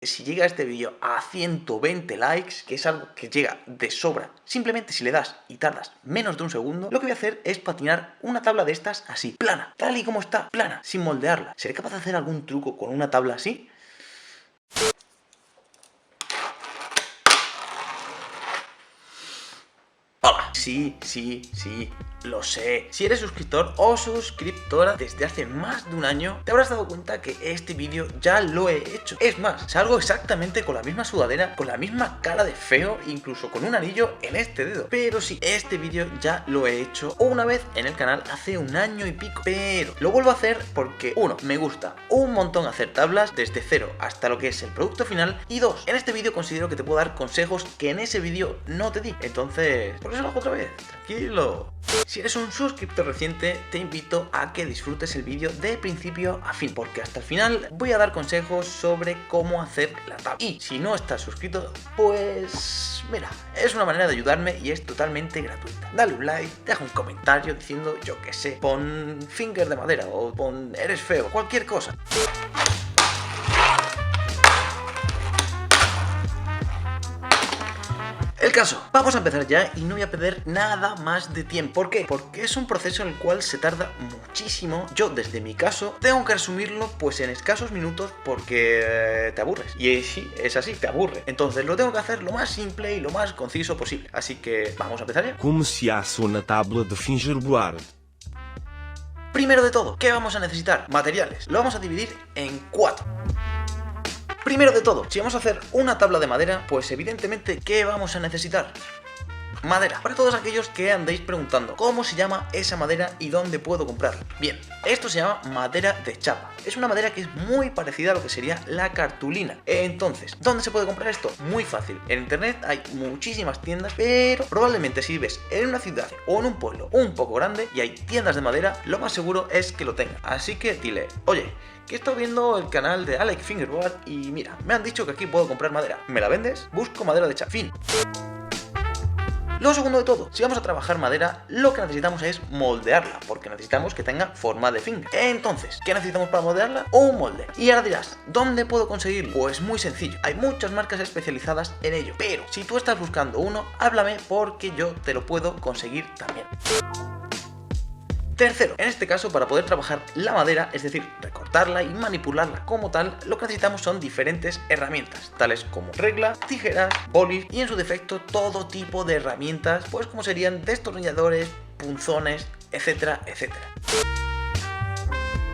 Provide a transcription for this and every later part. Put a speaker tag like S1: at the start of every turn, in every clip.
S1: Si llega este vídeo a 120 likes, que es algo que llega de sobra, simplemente si le das y tardas menos de un segundo, lo que voy a hacer es patinar una tabla de estas así, plana, tal y como está, plana, sin moldearla. ¿Seré capaz de hacer algún truco con una tabla así? ¡Hola! Sí, lo sé. Si eres suscriptor o suscriptora desde hace más de un año, te habrás dado cuenta que este vídeo ya lo he hecho. Es más, salgo exactamente con la misma sudadera, con la misma cara de feo, incluso con un anillo en este dedo. Pero sí, este vídeo ya lo he hecho una vez en el canal hace un año y pico. Pero lo vuelvo a hacer porque, uno, me gusta un montón hacer tablas desde cero hasta lo que es el producto final. Y dos, en este vídeo considero que te puedo dar consejos que en ese vídeo no te di. Entonces, por eso lo hago otra vez. Tranquilo. Si eres un suscriptor reciente, te invito a que disfrutes el vídeo de principio a fin, porque hasta el final voy a dar consejos sobre cómo hacer la tabla. Y si no estás suscrito, pues mira, es una manera de ayudarme y es totalmente gratuita. Dale un like, deja un comentario diciendo, yo qué sé, pon finger de madera o pon eres feo, cualquier cosa. El caso, vamos a empezar ya y no voy a perder nada más de tiempo. ¿Por qué? Porque es un proceso en el cual se tarda muchísimo. Yo, desde mi caso, tengo que resumirlo pues en escasos minutos porque te aburres. Y sí, es así, te aburre. Entonces lo tengo que hacer lo más simple y lo más conciso posible. Así que vamos a empezar ya.
S2: ¿Cómo se hace una tabla de fingerboard?
S1: Primero de todo, ¿qué vamos a necesitar? Materiales. Lo vamos a dividir en 4. Primero de todo, si vamos a hacer una tabla de madera, pues evidentemente, ¿qué vamos a necesitar? Madera. Para todos aquellos que andéis preguntando ¿cómo se llama esa madera y dónde puedo comprarla? Bien, esto se llama madera de chapa. Es una madera que es muy parecida a lo que sería la cartulina. Entonces, ¿dónde se puede comprar esto? Muy fácil. En internet hay muchísimas tiendas, pero probablemente si vives en una ciudad o en un pueblo un poco grande y hay tiendas de madera, lo más seguro es que lo tenga. Así que dile, oye, que estoy viendo el canal de Alex Fingerboard y mira, me han dicho que aquí puedo comprar madera. ¿Me la vendes? Busco madera de chapa. Fin. Lo segundo de todo, si vamos a trabajar madera, lo que necesitamos es moldearla, porque necesitamos que tenga forma de finger. Entonces, ¿qué necesitamos para moldearla? Un molde. Y ahora dirás, ¿dónde puedo conseguirlo? Pues muy sencillo, hay muchas marcas especializadas en ello, pero si tú estás buscando uno, háblame porque yo te lo puedo conseguir también. Tercero, en este caso, para poder trabajar la madera, es decir, recortarla y manipularla como tal, lo que necesitamos son diferentes herramientas, tales como regla, tijeras, bolis y en su defecto todo tipo de herramientas, pues como serían destornilladores, punzones, etcétera, etcétera.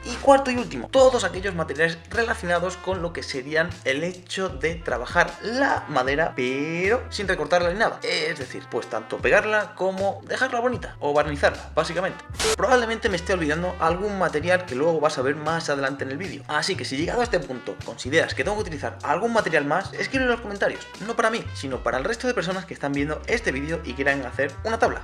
S1: Y cuarto y último, todos aquellos materiales relacionados con lo que serían el hecho de trabajar la madera, pero sin recortarla ni nada. Es decir, pues tanto pegarla como dejarla bonita o barnizarla, básicamente. Probablemente me esté olvidando algún material que luego vas a ver más adelante en el vídeo. Así que si llegado a este punto consideras que tengo que utilizar algún material más, escríbelo en los comentarios. No para mí, sino para el resto de personas que están viendo este vídeo y quieran hacer una tabla.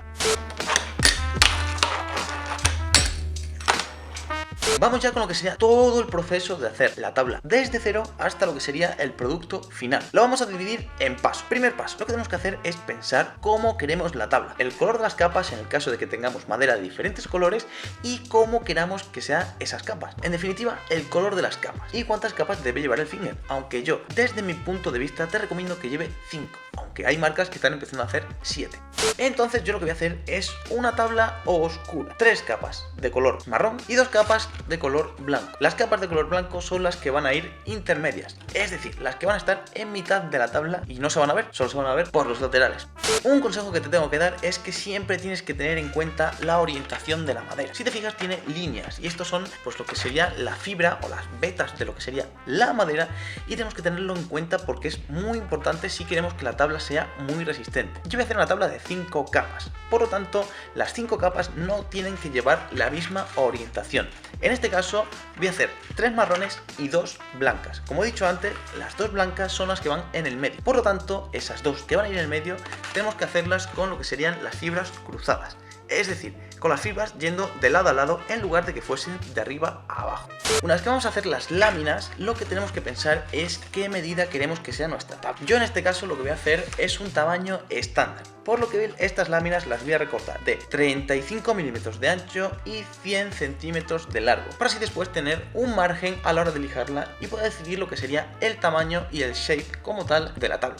S1: Vamos ya con lo que sería todo el proceso de hacer la tabla desde cero hasta lo que sería el producto final. Lo vamos a dividir en pasos. Primer paso, lo que tenemos que hacer es pensar cómo queremos la tabla, el color de las capas en el caso de que tengamos madera de diferentes colores y cómo queramos que sean esas capas. En definitiva, el color de las capas y cuántas capas debe llevar el finger, aunque yo desde mi punto de vista te recomiendo que lleve 5, aunque hay marcas que están empezando a hacer 7. Entonces yo lo que voy a hacer es una tabla oscura, 3 capas de color marrón y 2 capas de color blanco. Las capas de color blanco son las que van a ir intermedias, es decir, las que van a estar en mitad de la tabla y no se van a ver, solo se van a ver por los laterales. Un consejo que te tengo que dar es que siempre tienes que tener en cuenta la orientación de la madera. Si te fijas, tiene líneas y estos son pues lo que sería la fibra o las vetas de lo que sería la madera y tenemos que tenerlo en cuenta porque es muy importante si queremos que la tabla sea muy resistente. Yo voy a hacer una tabla de 5 capas, por lo tanto las 5 capas no tienen que llevar la misma orientación. En este caso voy a hacer 3 marrones y 2 blancas. Como he dicho antes, las 2 blancas son las que van en el medio. Por lo tanto, esas 2 que van a ir en el medio tenemos que hacerlas con lo que serían las fibras cruzadas. Es decir, con las fibras yendo de lado a lado en lugar de que fuesen de arriba a abajo. Una vez que vamos a hacer las láminas, lo que tenemos que pensar es qué medida queremos que sea nuestra tabla. Yo en este caso lo que voy a hacer es un tamaño estándar, por lo que estas láminas las voy a recortar de 35 milímetros de ancho y 100 centímetros de largo, para así después tener un margen a la hora de lijarla y poder decidir lo que sería el tamaño y el shape como tal de la tabla.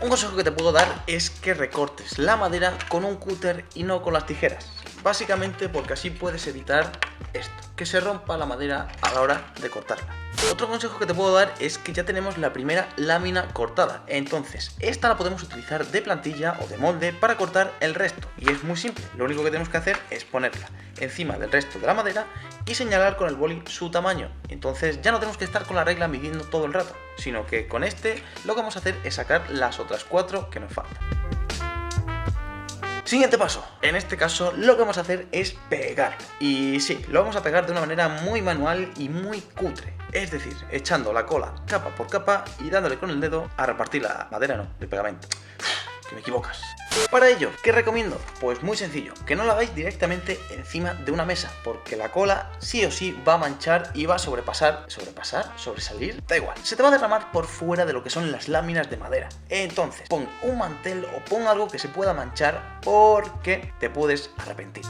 S1: Un consejo que te puedo dar es que recortes la madera con un cúter y no con las tijeras. Básicamente porque así puedes evitar esto, que se rompa la madera a la hora de cortarla. Otro consejo que te puedo dar es que ya tenemos la primera lámina cortada, entonces esta la podemos utilizar de plantilla o de molde para cortar el resto, y es muy simple. Lo único que tenemos que hacer es ponerla encima del resto de la madera y señalar con el boli su tamaño. Entonces ya no tenemos que estar con la regla midiendo todo el rato, sino que con este lo que vamos a hacer es sacar las otras 4 que nos faltan. Siguiente paso, en este caso lo que vamos a hacer es pegarlo. Y sí, lo vamos a pegar de una manera muy manual y muy cutre. Es decir, echando la cola capa por capa y dándole con el dedo a repartir la madera, no, el pegamento. Que me equivocas. Para ello, ¿qué recomiendo? Pues muy sencillo, que no lo hagáis directamente encima de una mesa, porque la cola sí o sí va a manchar y va a sobresalir, da igual, se te va a derramar por fuera de lo que son las láminas de madera. Entonces, pon un mantel o pon algo que se pueda manchar porque te puedes arrepentir.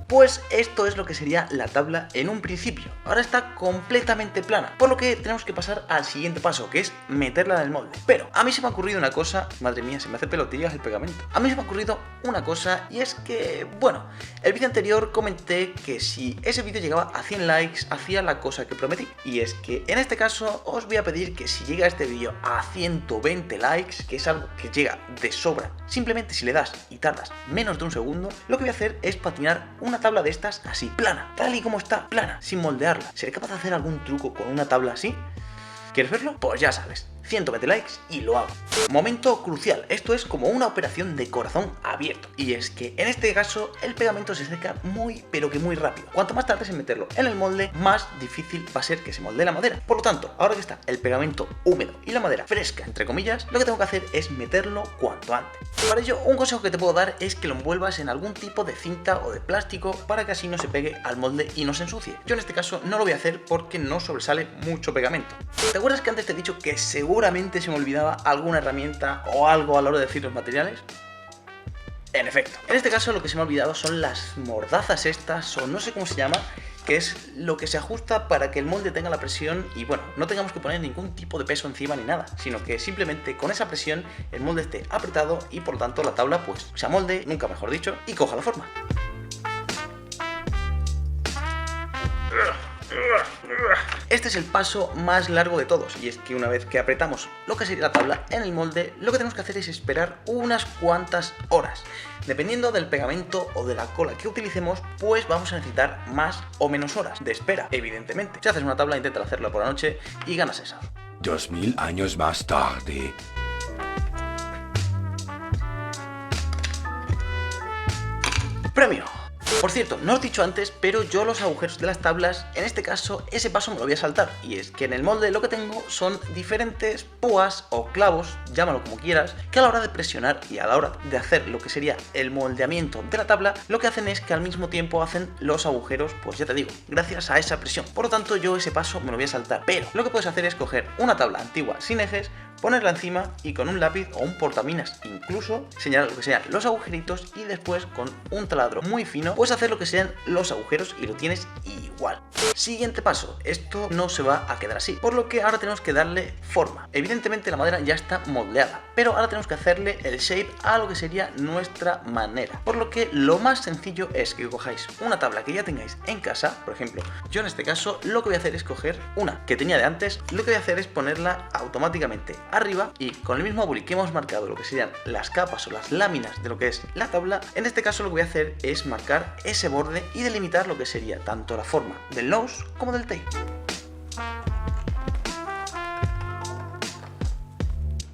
S1: Pues esto es lo que sería la tabla en un principio. Ahora está completamente plana, por lo que tenemos que pasar al siguiente paso, que es meterla en el molde. Pero a mí se me ha ocurrido una cosa, madre mía, se me hace pelotillas el pegamento. A mí se me ha ocurrido una cosa y es que, bueno, el vídeo anterior comenté que si ese vídeo llegaba a 100 likes, hacía la cosa que prometí. Y es que en este caso os voy a pedir que si llega este vídeo a 120 likes, que es algo que llega de sobra, simplemente si le das y tardas menos de un segundo, lo que voy a hacer es patinar una tabla de estas así, plana, tal y como está, plana, sin moldearla. ¿Seré capaz de hacer algún truco con una tabla así? ¿Quieres verlo? Pues ya sabes, 120 likes y lo hago. Momento crucial, esto es como una operación de corazón abierto. Y es que en este caso el pegamento se seca muy pero que muy rápido. Cuanto más tardes en meterlo en el molde, más difícil va a ser que se moldee la madera. Por lo tanto, ahora que está el pegamento húmedo y la madera fresca, entre comillas, lo que tengo que hacer es meterlo cuanto antes. Para ello, un consejo que te puedo dar es que lo envuelvas en algún tipo de cinta o de plástico para que así no se pegue al molde y no se ensucie. Yo en este caso no lo voy a hacer porque no sobresale mucho pegamento. ¿Te acuerdas que antes te he dicho que seguramente se me olvidaba alguna herramienta o algo a la hora de decir los materiales? En efecto, en este caso lo que se me ha olvidado son las mordazas estas, o no sé cómo se llama, que es lo que se ajusta para que el molde tenga la presión y bueno, no tengamos que poner ningún tipo de peso encima ni nada, sino que simplemente con esa presión el molde esté apretado y por lo tanto la tabla pues se amolde, nunca mejor dicho, y coja la forma. Este es el paso más largo de todos, y es que una vez que apretamos lo que sería la tabla en el molde, lo que tenemos que hacer es esperar unas cuantas horas. Dependiendo del pegamento o de la cola que utilicemos, pues vamos a necesitar más o menos horas de espera, evidentemente. Si haces una tabla, intenta hacerla por la noche y ganas esa.
S2: 2000 años más tarde.
S1: ¡Premio! Por cierto, no os he dicho antes, pero yo los agujeros de las tablas, en este caso, ese paso me lo voy a saltar. Y es que en el molde lo que tengo son diferentes púas o clavos, llámalo como quieras, que a la hora de presionar y a la hora de hacer lo que sería el moldeamiento de la tabla, lo que hacen es que al mismo tiempo hacen los agujeros, pues ya te digo, gracias a esa presión. Por lo tanto, yo ese paso me lo voy a saltar. Pero lo que puedes hacer es coger una tabla antigua sin ejes, ponerla encima y con un lápiz o un portaminas incluso señalar lo que sean los agujeritos y después con un taladro muy fino puedes hacer lo que sean los agujeros y lo tienes igual. Siguiente paso, esto no se va a quedar así, por lo que ahora tenemos que darle forma. Evidentemente la madera ya está moldeada, pero ahora tenemos que hacerle el shape a lo que sería nuestra manera. Por lo que lo más sencillo es que cojáis una tabla que ya tengáis en casa, por ejemplo, yo en este caso lo que voy a hacer es coger una que tenía de antes, lo que voy a hacer es ponerla automáticamente arriba y con el mismo boli que hemos marcado lo que serían las capas o las láminas de lo que es la tabla, en este caso lo que voy a hacer es marcar ese borde y delimitar lo que sería tanto la forma del nose como del tail.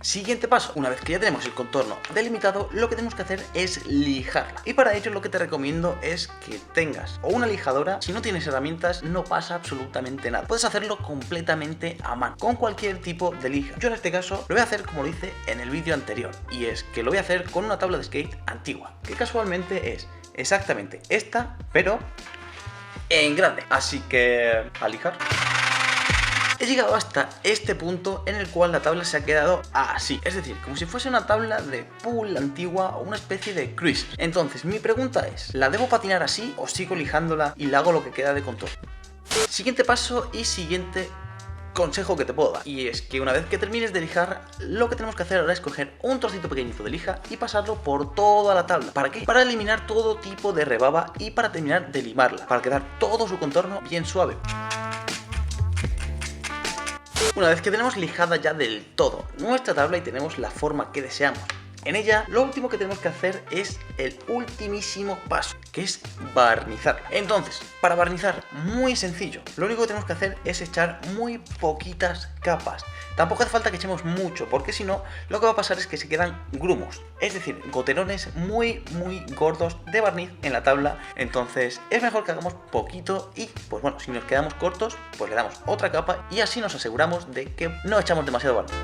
S1: Siguiente paso, una vez que ya tenemos el contorno delimitado, lo que tenemos que hacer es lijarla. Y para ello lo que te recomiendo es que tengas o una lijadora. Si no tienes herramientas no pasa absolutamente nada. Puedes hacerlo completamente a mano, con cualquier tipo de lija. Yo en este caso lo voy a hacer como lo hice en el vídeo anterior, y es que lo voy a hacer con una tabla de skate antigua, que casualmente es exactamente esta, pero en grande. Así que a lijar. He llegado hasta este punto en el cual la tabla se ha quedado así, es decir, como si fuese una tabla de pool antigua o una especie de cruise. Entonces mi pregunta es, ¿la debo patinar así o sigo lijándola y la hago lo que queda de contorno? Siguiente paso y siguiente consejo que te puedo dar, y es que una vez que termines de lijar, lo que tenemos que hacer ahora es coger un trocito pequeñito de lija y pasarlo por toda la tabla. ¿Para qué? Para eliminar todo tipo de rebaba y para terminar de limarla, para quedar todo su contorno bien suave. Una vez que tenemos lijada ya del todo nuestra tabla y tenemos la forma que deseamos en ella, lo último que tenemos que hacer es el ultimísimo paso, que es barnizarla. Entonces, para barnizar, muy sencillo, lo único que tenemos que hacer es echar muy poquitas capas. Tampoco hace falta que echemos mucho, porque si no, lo que va a pasar es que se quedan grumos, es decir, goterones muy gordos de barniz en la tabla. Entonces es mejor que hagamos poquito y, pues bueno, si nos quedamos cortos, pues le damos otra capa y así nos aseguramos de que no echamos demasiado barniz.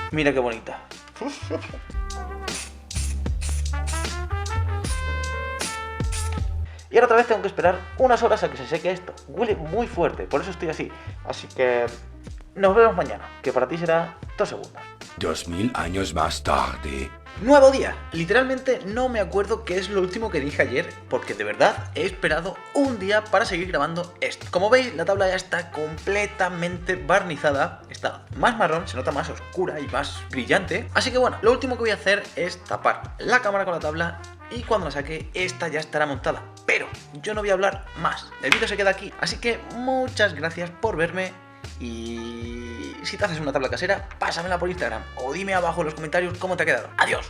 S1: Mira qué bonita. Y ahora otra vez tengo que esperar unas horas a que se seque esto. Huele muy fuerte, por eso estoy así. Así que nos vemos mañana, que para ti será 2 segundos.
S2: 2000 años más tarde.
S1: Nuevo día. Literalmente no me acuerdo qué es lo último que dije ayer, porque de verdad he esperado un día para seguir grabando esto. Como veis, la tabla ya está completamente barnizada, está más marrón, se nota más oscura y más brillante. Así que bueno, lo último que voy a hacer es tapar la cámara con la tabla y cuando la saque, esta ya estará montada. Pero yo no voy a hablar más, el vídeo se queda aquí. Así que muchas gracias por verme. Y si te haces una tabla casera, pásamela por Instagram o dime abajo en los comentarios cómo te ha quedado. ¡Adiós!